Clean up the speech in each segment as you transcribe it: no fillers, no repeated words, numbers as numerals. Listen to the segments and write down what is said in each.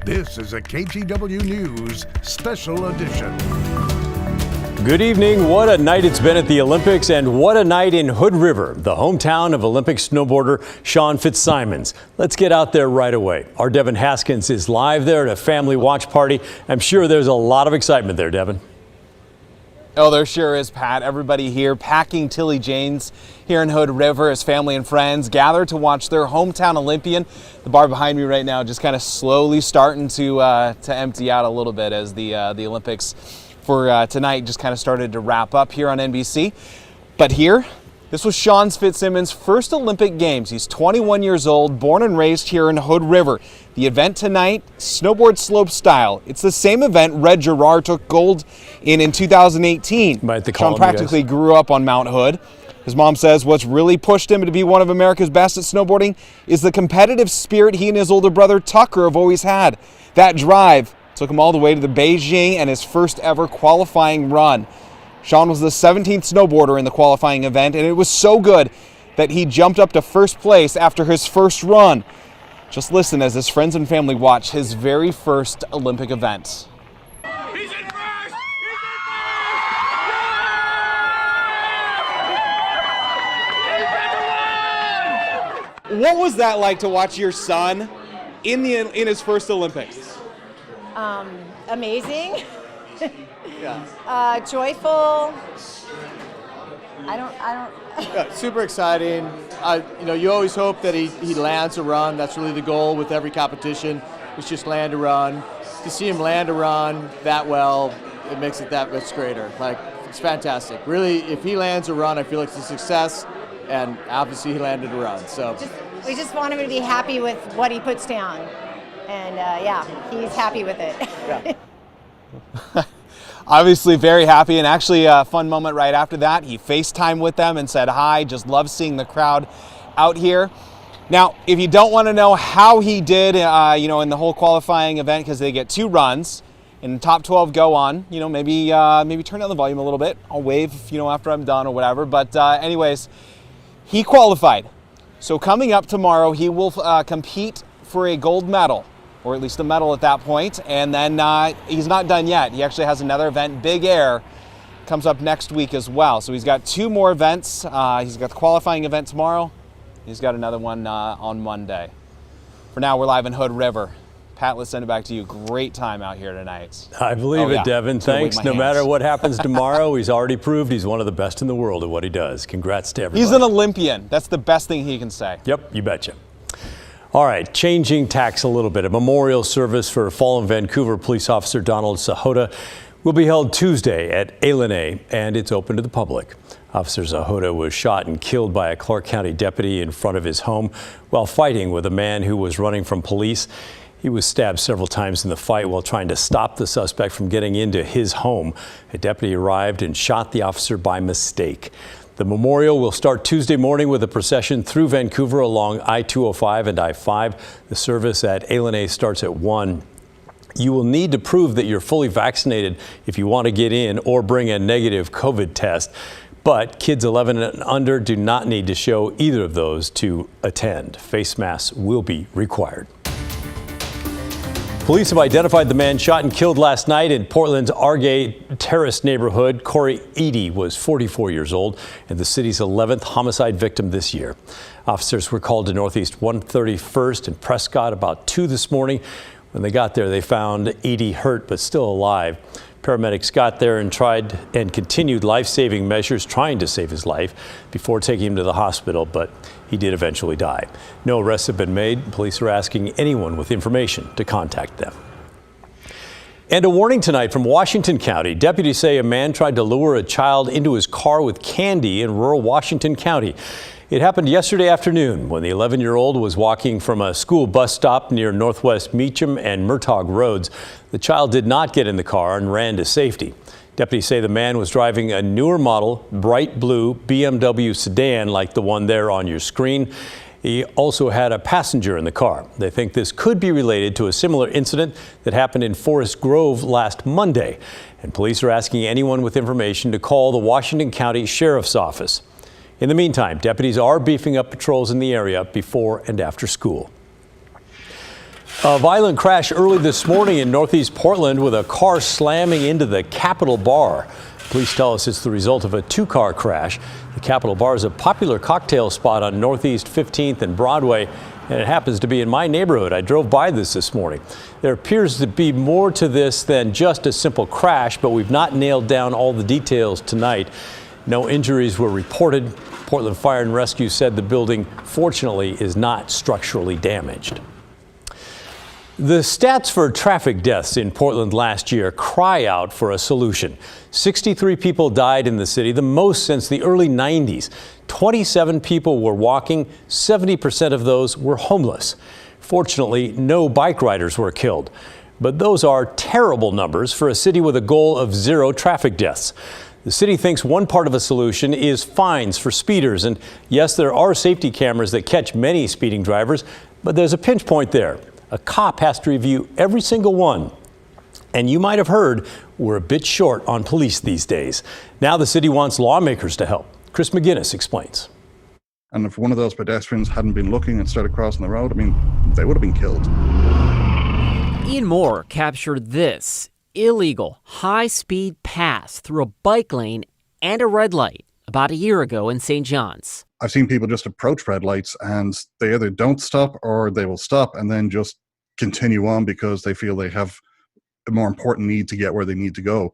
This is a KGW News Special Edition. Good evening. What a night it's been at the Olympics, and what a night in Hood River, the hometown of Olympic snowboarder Sean Fitzsimons. Let's get out there right away. Our Devin Haskins is live there at a family watch party. I'm sure there's a lot of excitement there, Devin. Oh, there sure is, Pat. Everybody here packing Tilly Jane's here in Hood River as family and friends gather to watch their hometown Olympian. The bar behind me right now just kind of slowly starting to empty out a little bit as the Olympics for tonight just kind of started to wrap up here on NBC. But here, this was Sean Fitzsimons' first Olympic Games. He's 21 years old, born and raised here in Hood River. The event tonight, snowboard slope style. It's the same event Red Gerard took gold in 2018. Sean practically grew up on Mount Hood. His mom says what's really pushed him to be one of America's best at snowboarding is the competitive spirit he and his older brother Tucker have always had. That drive took him all the way to the Beijing and his first ever qualifying run. Sean was the 17th snowboarder in the qualifying event, and it was so good that he jumped up to first place after his first run. Just listen as his friends and family watch his very first Olympic event. He's in first! What was that like to watch your son in his first Olympics? Amazing. Yeah. Joyful. Yeah, super exciting. You always hope that he lands a run. That's really the goal with every competition. It's just land a run. To see him land a run that well, it makes it that much greater. Like, it's fantastic. Really, if he lands a run, I feel like it's a success. And obviously, he landed a run. So We just want him to be happy with what he puts down. And he's happy with it. Yeah. Obviously very happy, and actually a fun moment right after that. He FaceTimed with them and said hi. Just love seeing the crowd out here. Now, if you don't want to know how he did, in the whole qualifying event, because they get 2 runs, and the top 12 go on. Maybe turn down the volume a little bit. I'll wave, after I'm done or whatever. But anyways, he qualified. So coming up tomorrow, he will compete for a gold medal, or at least a medal at that point. And then he's not done yet. He actually has another event, Big Air, comes up next week as well. So he's got 2 more events. He's got the qualifying event tomorrow. He's got another one on Monday. For now, we're live in Hood River. Pat, let's send it back to you. Great time out here tonight. I believe it, Devin. Thanks. No matter what happens tomorrow, he's already proved he's one of the best in the world at what he does. Congrats to everybody. He's an Olympian. That's the best thing he can say. Yep, you betcha. All right, changing tacks a little bit. A memorial service for fallen Vancouver police officer Donald Sahota will be held Tuesday at Ailenet, and it's open to the public. Officer Sahota was shot and killed by a Clark County deputy in front of his home while fighting with a man who was running from police. He was stabbed several times in the fight while trying to stop the suspect from getting into his home. A deputy arrived and shot the officer by mistake. The memorial will start Tuesday morning with a procession through Vancouver along I-205 and I-5. The service at Ailenet starts at 1. You will need to prove that you're fully vaccinated if you want to get in or bring a negative COVID test. But kids 11 and under do not need to show either of those to attend. Face masks will be required. Police have identified the man shot and killed last night in Portland's Argay Terrace neighborhood. Corey Eady was 44 years old and the city's 11th homicide victim this year. Officers were called to Northeast 131st and Prescott about 2 this morning. When they got there, they found Eady hurt but still alive. Paramedics got there and tried and continued life-saving measures trying to save his life before taking him to the hospital, but he did eventually die. No arrests have been made. Police are asking anyone with information to contact them. And a warning tonight from Washington County. Deputies say a man tried to lure a child into his car with candy in rural Washington County. It happened yesterday afternoon when the 11-year-old was walking from a school bus stop near Northwest Meacham and Murtaugh Roads. The child did not get in the car and ran to safety. Deputies say the man was driving a newer model, bright blue BMW sedan like the one there on your screen. He also had a passenger in the car. They think this could be related to a similar incident that happened in Forest Grove last Monday. And police are asking anyone with information to call the Washington County Sheriff's Office. In the meantime, deputies are beefing up patrols in the area before and after school. A violent crash early this morning in northeast Portland with a car slamming into the Capitol Bar. Police tell us it's the result of a two-car crash. The Capitol Bar is a popular cocktail spot on Northeast 15th and Broadway, and it happens to be in my neighborhood. I drove by this morning. There appears to be more to this than just a simple crash, but we've not nailed down all the details tonight. No injuries were reported. Portland Fire and Rescue said the building, fortunately, is not structurally damaged. The stats for traffic deaths in Portland last year cry out for a solution. 63 people died in the city, the most since the early 90s. 27 people were walking, 70% of those were homeless. Fortunately, no bike riders were killed. But those are terrible numbers for a city with a goal of 0 traffic deaths. The city thinks one part of a solution is fines for speeders. And yes, there are safety cameras that catch many speeding drivers, but there's a pinch point there. A cop has to review every single one. And you might have heard we're a bit short on police these days. Now the city wants lawmakers to help. Chris McGinnis explains. And if one of those pedestrians hadn't been looking and started crossing the road, they would have been killed. Ian Moore captured this illegal high-speed pass through a bike lane and a red light about a year ago in St. John's. I've seen people just approach red lights and they either don't stop or they will stop and then just continue on because they feel they have a more important need to get where they need to go.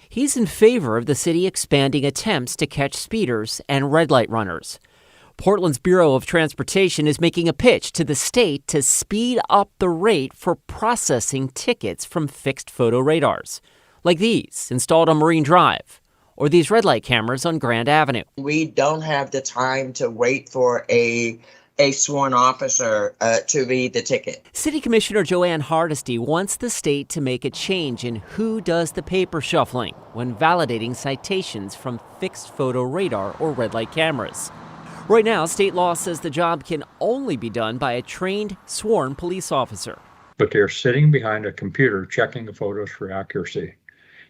He's in favor of the city expanding attempts to catch speeders and red light runners. Portland's Bureau of Transportation is making a pitch to the state to speed up the rate for processing tickets from fixed photo radars, like these installed on Marine Drive, or these red light cameras on Grand Avenue. We don't have the time to wait for a sworn officer to read the ticket. City Commissioner Joanne Hardesty wants the state to make a change in who does the paper shuffling when validating citations from fixed photo radar or red light cameras. Right now, state law says the job can only be done by a trained, sworn police officer. But they're sitting behind a computer checking the photos for accuracy.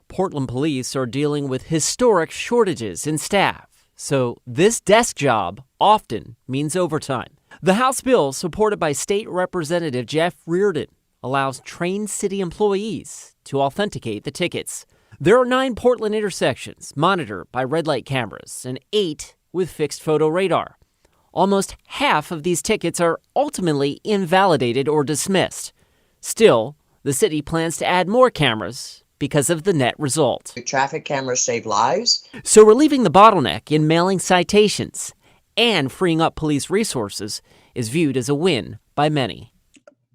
Portland police are dealing with historic shortages in staff, so this desk job often means overtime. The House bill, supported by State Representative Jeff Reardon, allows trained city employees to authenticate the tickets. There are 9 Portland intersections monitored by red light cameras and 8 with fixed photo radar. Almost half of these tickets are ultimately invalidated or dismissed. Still, the city plans to add more cameras because of the net result. Traffic cameras save lives. So relieving the bottleneck in mailing citations and freeing up police resources is viewed as a win by many.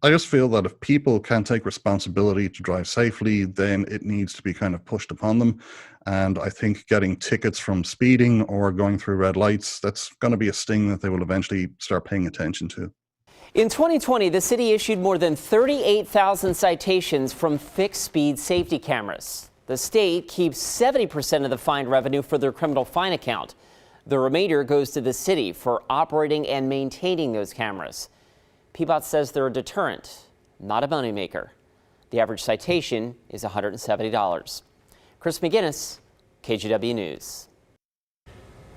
I just feel that if people can't take responsibility to drive safely, then it needs to be kind of pushed upon them. And I think getting tickets from speeding or going through red lights, that's going to be a sting that they will eventually start paying attention to. In 2020, the city issued more than 38,000 citations from fixed-speed safety cameras. The state keeps 70% of the fine revenue for their criminal fine account. The remainder goes to the city for operating and maintaining those cameras. PBOT says they're a deterrent, not a moneymaker. The average citation is $170. Chris McGinnis, KGW News.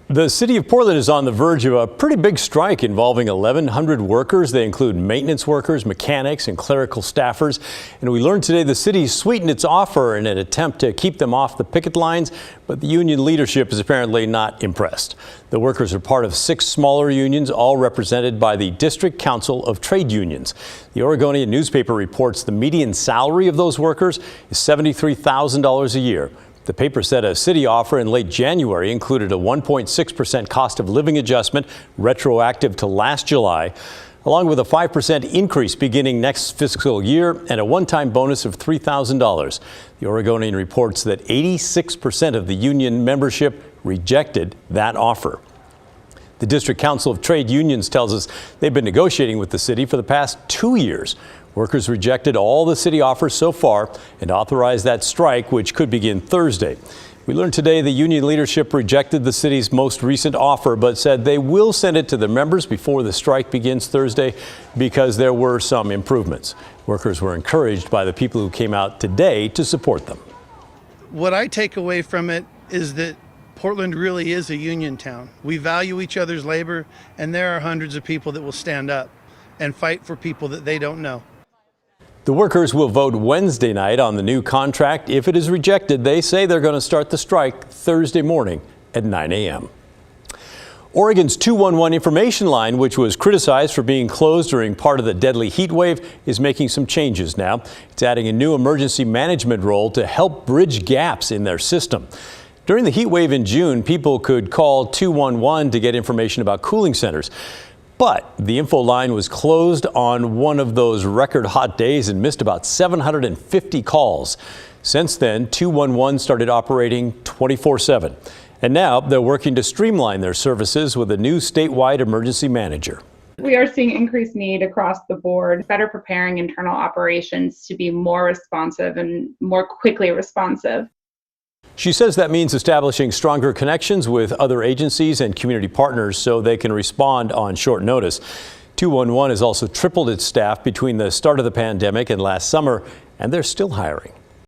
The city of Portland is on the verge of a pretty big strike involving 1,100 workers. They include maintenance workers, mechanics, and clerical staffers. And we learned today the city sweetened its offer in an attempt to keep them off the picket lines, but the union leadership is apparently not impressed. The workers are part of 6 smaller unions, all represented by the District Council of Trade Unions. The Oregonian newspaper reports the median salary of those workers is $73,000 a year. The paper said a city offer in late January included a 1.6% cost of living adjustment retroactive to last July, along with a 5% increase beginning next fiscal year and a one-time bonus of $3,000. The Oregonian reports that 86% of the union membership rejected that offer. The District Council of Trade Unions tells us they've been negotiating with the city for the past 2 years. Workers rejected all the city offers so far and authorized that strike, which could begin Thursday. We learned today the union leadership rejected the city's most recent offer, but said they will send it to the members before the strike begins Thursday because there were some improvements. Workers were encouraged by the people who came out today to support them. What I take away from it is that Portland really is a union town. We value each other's labor, and there are hundreds of people that will stand up and fight for people that they don't know. The workers will vote Wednesday night on the new contract. If it is rejected, they say they're going to start the strike Thursday morning at 9 a.m. Oregon's 211 information line, which was criticized for being closed during part of the deadly heat wave, is making some changes now. It's adding a new emergency management role to help bridge gaps in their system. During the heat wave in June, people could call 211 to get information about cooling centers. But the info line was closed on one of those record hot days and missed about 750 calls. Since then, 211 started operating 24/7. And now they're working to streamline their services with a new statewide emergency manager. We are seeing increased need across the board, better preparing internal operations to be more responsive and more quickly responsive. She says that means establishing stronger connections with other agencies and community partners so they can respond on short notice. 211 has also tripled its staff between the start of the pandemic and last summer, and they're still hiring.